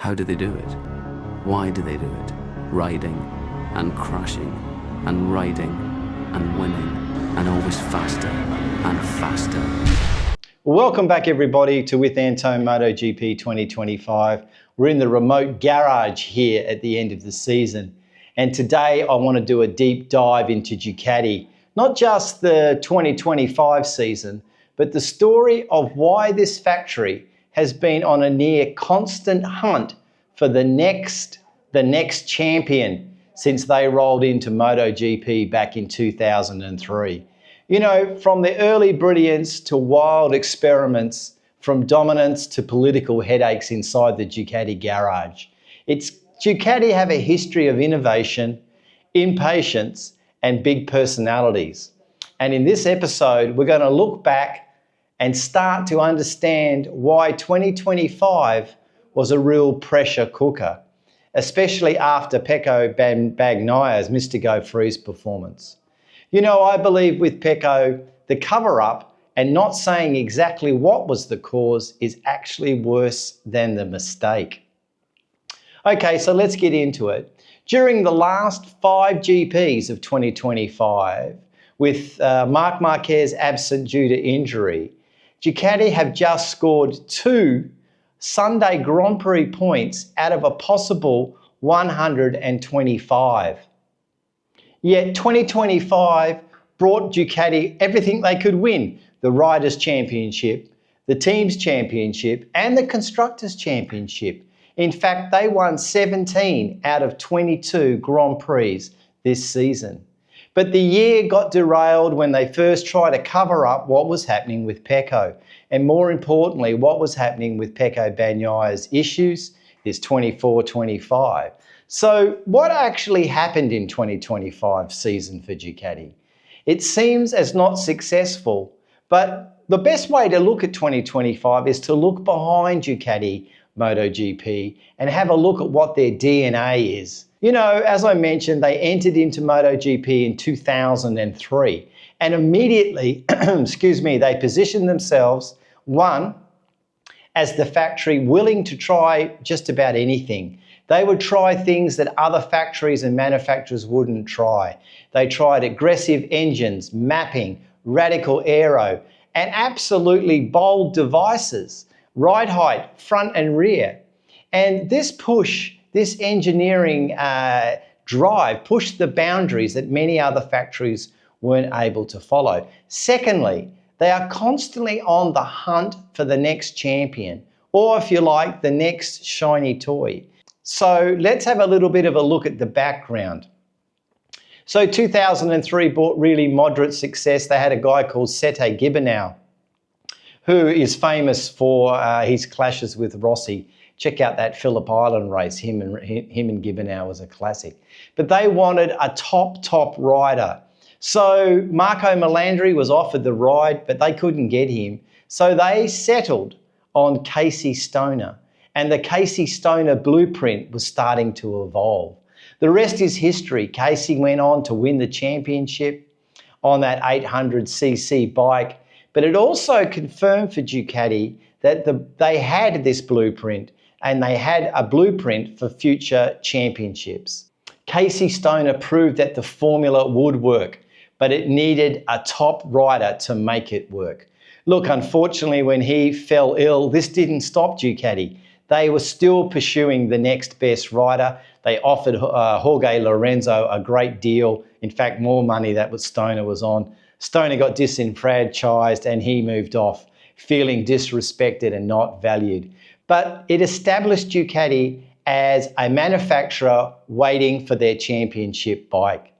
How do they do it? Why do they do it? Riding and crashing and riding and winning and always faster and faster. Welcome back everybody to With Antone MotoGP 2025. We're in the remote garage here at the end of the season. And today I want to do a deep dive into Ducati, not just the 2025 season, but the story of why this factory has been on a near constant hunt for the next champion since they rolled into MotoGP back in 2003. You know, from the early brilliance to wild experiments, from dominance to political headaches inside the Ducati garage. Ducati have a history of innovation, impatience, and big personalities. And in this episode, we're going to look back and start to understand why 2025 was a real pressure cooker, especially after Pecco Bagnaglia's Mr. Go Freeze performance. You know, I believe with Pecco, the cover-up and not saying exactly what was the cause is actually worse than the mistake. Okay, so let's get into it. During the last 5 GPs of 2025, with Marc Marquez absent due to injury, Ducati have just scored 2 Sunday Grand Prix points out of a possible 125. Yet 2025 brought Ducati everything they could win: the Riders' Championship, the Teams' Championship, and the Constructors' Championship. In fact, they won 17 out of 22 Grand Prix this season. But the year got derailed when they first tried to cover up what was happening with Pecco, and more importantly, what was happening with Pecco Bagnaglia's issues this 24-25. So what actually happened in 2025 season for Ducati? It seems as not successful, but the best way to look at 2025 is to look behind Ducati MotoGP and have a look at what their DNA is. You know, as I mentioned, they entered into MotoGP in 2003 and immediately, they positioned themselves, one, as the factory willing to try just about anything. They would try things that other factories and manufacturers wouldn't try. They tried aggressive engines, mapping, radical aero, and absolutely bold devices, ride height, front and rear. And this push, this engineering drive pushed the boundaries that many other factories weren't able to follow. Secondly, they are constantly on the hunt for the next champion, or if you like, the next shiny toy. So let's have a little bit of a look at the background. So 2003 brought really moderate success. They had a guy called Sete Gibernau, who is famous for his clashes with Rossi. Check out that Phillip Island race. Him and Gibernau was a classic. But they wanted a top rider. So Marco Melandri was offered the ride, but they couldn't get him. So they settled on Casey Stoner. And the Casey Stoner blueprint was starting to evolve. The rest is history. Casey went on to win the championship on that 800cc bike. But it also confirmed for Ducati that they had this blueprint, and they had a blueprint for future championships. Casey Stoner proved that the formula would work, but it needed a top rider to make it work. Look, unfortunately, when he fell ill, this didn't stop Ducati. They were still pursuing the next best rider. They offered Jorge Lorenzo a great deal. In fact, more money than what Stoner was on. Stoner got disenfranchised and he moved off, feeling disrespected and not valued. But it established Ducati as a manufacturer waiting for their championship bike.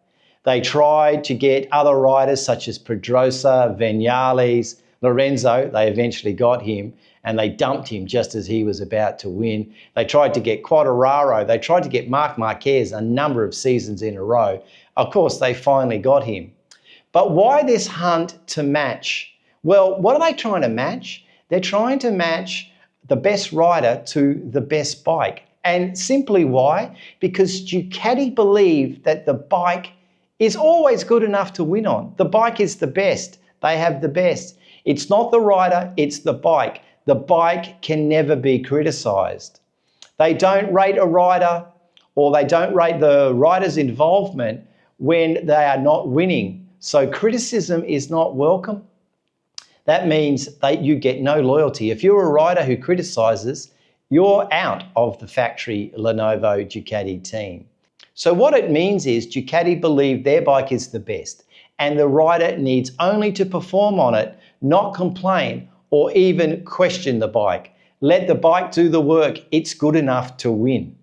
They tried to get other riders such as Pedrosa, Vinales, Lorenzo. They eventually got him and they dumped him just as he was about to win. They tried to get Quartararo. They tried to get Marc Marquez a number of seasons in a row. Of course, they finally got him. But why this hunt to match? Well, what are they trying to match? They're trying to match the best rider to the best bike. And simply why? Because Ducati believe that the bike is always good enough to win on. The bike is the best. They have the best. It's not the rider, it's the bike. The bike can never be criticized. They don't rate a rider, or they don't rate the rider's involvement when they are not winning. So criticism is not welcome. That means that you get no loyalty. If you're a rider who criticises, you're out of the factory Lenovo Ducati team. So what it means is Ducati believe their bike is the best, and the rider needs only to perform on it, not complain or even question the bike. Let the bike do the work. It's good enough to win.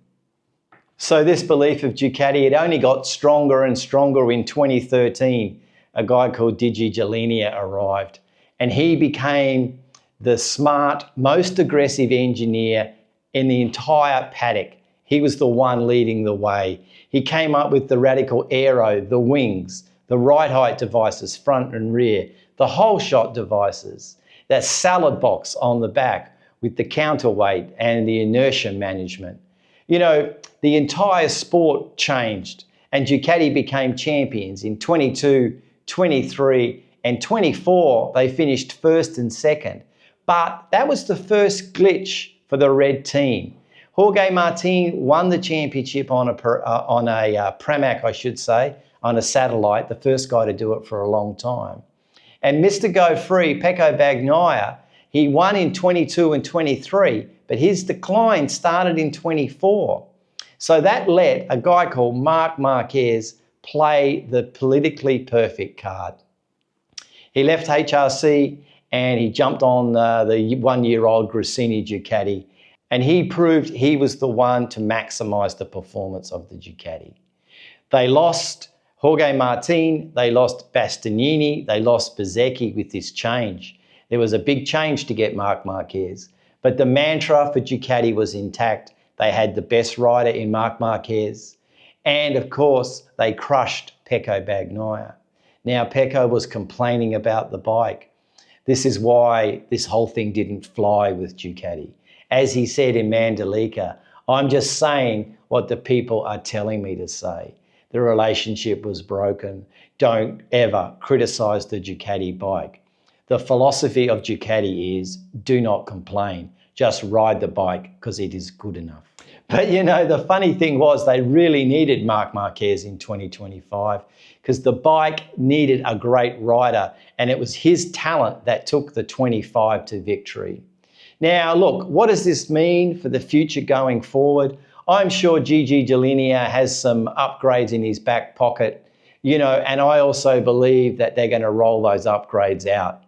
So this belief of Ducati, it only got stronger and stronger in 2013. A guy called Dall'Igna arrived, and he became the smart, most aggressive engineer in the entire paddock. He was the one leading the way. He came up with the radical aero, the wings, the ride height devices, front and rear, the whole shot devices, that salad box on the back with the counterweight and the inertia management. You know, the entire sport changed, and Ducati became champions in 22, 23 and 24. They finished first and second. But that was the first glitch for the red team. Jorge Martin won the championship on a Pramac, I should say, on a satellite, the first guy to do it for a long time. And Mr. Go Free, Pecco Bagnaia, he won in 22 and 23, but his decline started in 24. So that let a guy called Marc Marquez play the politically perfect card. He left HRC and he jumped on the one-year-old Grassini Ducati, and he proved he was the one to maximise the performance of the Ducati. They lost Jorge Martin, they lost Bastianini, they lost Bezzecchi with this change. There was a big change to get Marc Marquez, but the mantra for Ducati was intact. They had the best rider in Marc Marquez, and of course, they crushed Pecco Bagnaia. Now, Pecco was complaining about the bike. This is why this whole thing didn't fly with Ducati. As he said in Mandalika, I'm just saying what the people are telling me to say. The relationship was broken. Don't ever criticise the Ducati bike. The philosophy of Ducati is do not complain. Just ride the bike because it is good enough. But you know, the funny thing was they really needed Marc Marquez in 2025 because the bike needed a great rider, and it was his talent that took the 25 to victory. Now, look, what does this mean for the future going forward? I'm sure GIGI Dall'Igna has some upgrades in his back pocket, you know, and I also believe that they're going to roll those upgrades out.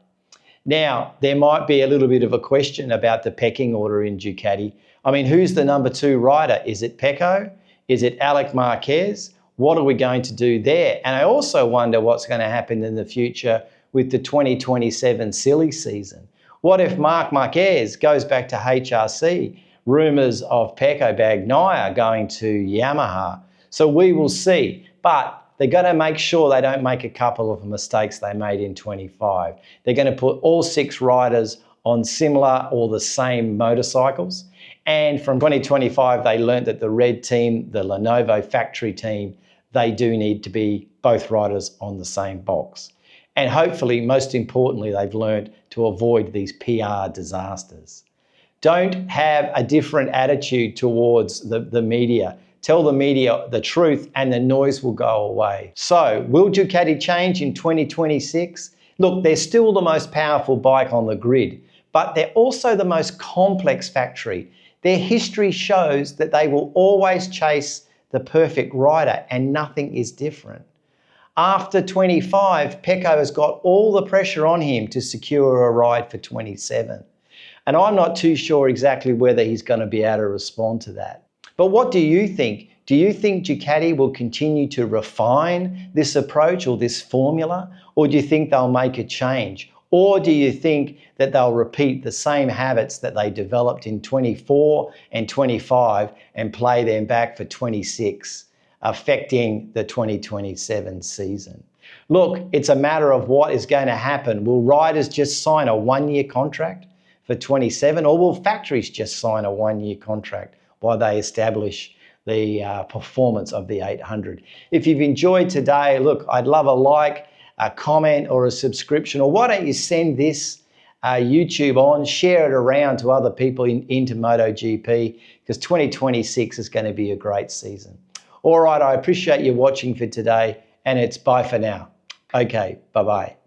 Now, there might be a little bit of a question about the pecking order in Ducati. I mean, who's the number 2 rider? Is it Pecco? Is it Alex Marquez? What are we going to do there? And I also wonder what's going to happen in the future with the 2027 silly season. What if Marc Marquez goes back to HRC? Rumours of Pecco Bagnaia going to Yamaha. So we will see. But they're going to make sure they don't make a couple of mistakes they made in 25. They're going to put all 6 riders on similar or the same motorcycles. And from 2025, they learned that the red team, the Lenovo factory team, they do need to be both riders on the same box. And hopefully, most importantly, they've learned to avoid these PR disasters. Don't have a different attitude towards the media. Tell the media the truth and the noise will go away. So, will Ducati change in 2026? Look, they're still the most powerful bike on the grid, but they're also the most complex factory. Their history shows that they will always chase the perfect rider and nothing is different. After 25, Pecco has got all the pressure on him to secure a ride for 27. And I'm not too sure exactly whether he's going to be able to respond to that. But what do you think? Do you think Ducati will continue to refine this approach or this formula? Or do you think they'll make a change? Or do you think that they'll repeat the same habits that they developed in 24 and 25 and play them back for 26, affecting the 2027 season? Look, it's a matter of what is going to happen. Will riders just sign a one-year contract for 27, or will factories just sign a one-year contract while they establish the performance of the 800? If you've enjoyed today, look, I'd love a like, a comment or a subscription, or why don't you send this YouTube on, share it around to other people into MotoGP, because 2026 is going to be a great season. All right, I appreciate you watching for today, and it's bye for now. Okay, bye-bye.